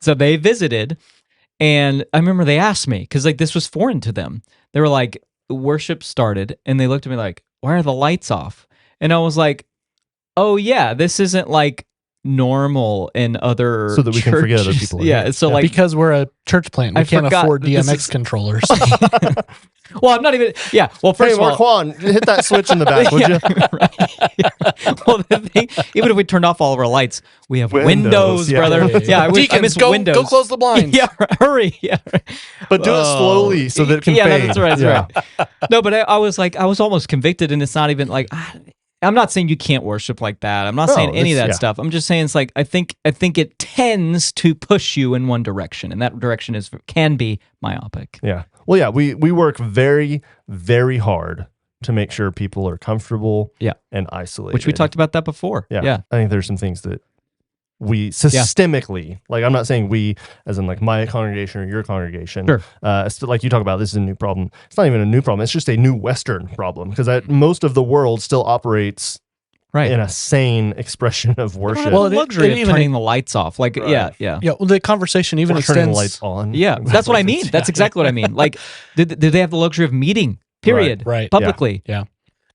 So they visited, and I remember they asked me, because like this was foreign to them. They were like, worship started, and they looked at me like, why are the lights off? And I was like, oh yeah, this isn't like normal in other so that we can forget other churches. people. Yeah, so like because we're a church plant, we can't forgot afford that this DMX is- controllers. well, I'm not even. Yeah, well, first Hey, of all, Marquand, hit that switch in the back, would you? right. Yeah. Well, the thing, even if we turned off all of our lights, we have Windows, windows, yeah. brother. Yeah, I Deacons, miss go windows. go close the blinds. Yeah, hurry. Yeah, But do it slowly so that it can fade. That's right. That's right. No, but I was like, I was almost convicted, and it's not even like. I'm not saying you can't worship like that. I'm not saying any of that stuff. I'm just saying it's like I think it tends to push you in one direction, and that direction can be myopic. Yeah. Well, yeah, we work very, very hard to make sure people are comfortable and isolated. Which we talked about that before. Yeah. I think there's some things that we systemically, like I'm not saying we as in like my congregation or your congregation, Sure. Like you talk about, this is a new problem. It's not even a new problem. It's just a new Western problem because most of the world still operates in a sane expression of worship. Well, the luxury of turning the lights off. Like, yeah. Well, the conversation even Or extends. turning the lights on. Yeah, that's what I mean. That's exactly what I mean. Like, did they have the luxury of meeting, period, Right. publicly? Yeah.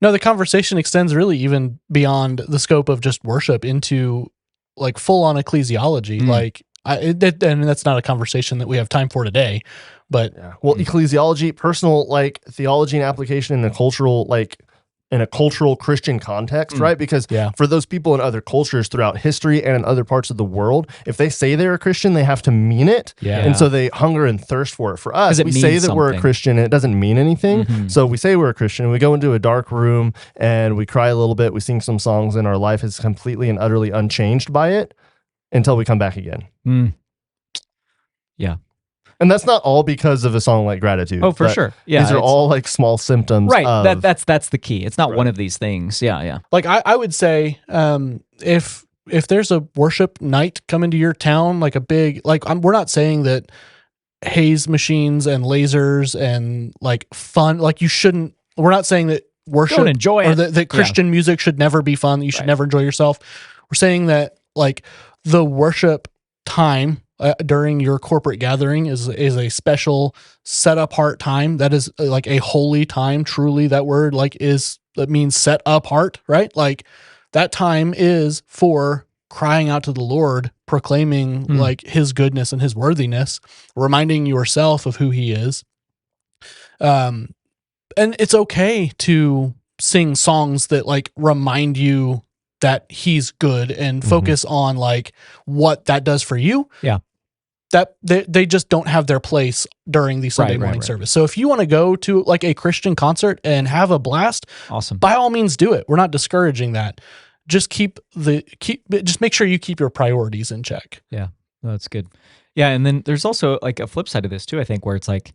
No, the conversation extends really even beyond the scope of just worship into like full on ecclesiology. Like, and that's not a conversation that we have time for today. But well, ecclesiology, personal like theology and application in a cultural Christian context, right? Because for those people in other cultures throughout history and in other parts of the world, if they say they're a Christian, they have to mean it. Yeah. And so they hunger and thirst for it. For us, we say that we're a Christian and it doesn't mean anything. So we say we're a Christian, we go into a dark room and we cry a little bit, we sing some songs, and our life is completely and utterly unchanged by it until we come back again. Yeah. And that's not all because of a song like Gratitude. Oh, for sure. Yeah, these are all like small symptoms. Right. Of, That's the key. It's not one of these things. Yeah. like I would say, if there's a worship night coming to your town, like a big, like we're not saying that haze machines and lasers and like fun, like you shouldn't. We're not saying that worship Don't enjoy or it. that Christian music should never be fun. That you should never enjoy yourself. We're saying that like the worship time during your corporate gathering is a special set apart time. That is like a holy time. Truly, that word that means set apart, right? Like that time is for crying out to the Lord, proclaiming like his goodness and his worthiness, reminding yourself of who he is. And it's okay to sing songs that like remind you that he's good and focus on like what that does for you. Yeah. That they just don't have their place during the Sunday morning service. So if you want to go to like a Christian concert and have a blast, awesome. By all means do it. We're not discouraging that. Just just make sure you keep your priorities in check. Yeah. That's good. Yeah. And then there's also like a flip side of this too, I think, where it's like,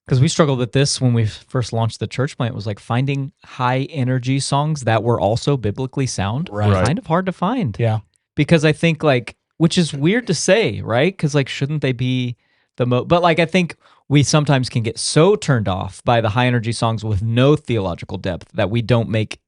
because we struggled with this when we first launched the church plant, was like finding high energy songs that were also biblically sound. Right. Kind of hard to find. Yeah. Because I think like, which is weird to say, right? Because like, shouldn't they be the most? But like, I think we sometimes can get so turned off by the high energy songs with no theological depth that we don't make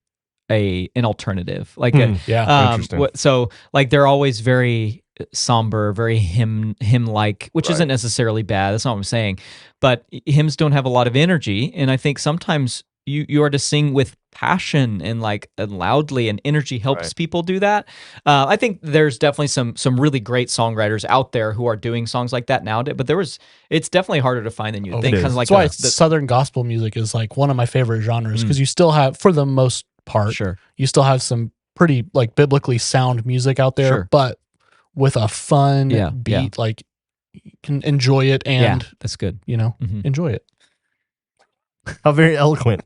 an alternative. Like, interesting. So like, they're always very somber, very hymn-like, which isn't necessarily bad. That's not what I'm saying. But hymns don't have a lot of energy, and I think sometimes you are to sing with passion and like and loudly, and energy helps people do that. I think there's definitely some really great songwriters out there who are doing songs like that nowadays. But it's definitely harder to find than you think. Kind of like that's why Southern gospel music is like one of my favorite genres, because you still have, for the most part, you still have some pretty like biblically sound music out there, but with a fun beat, like you can enjoy it and that's good. Enjoy it. How very eloquent.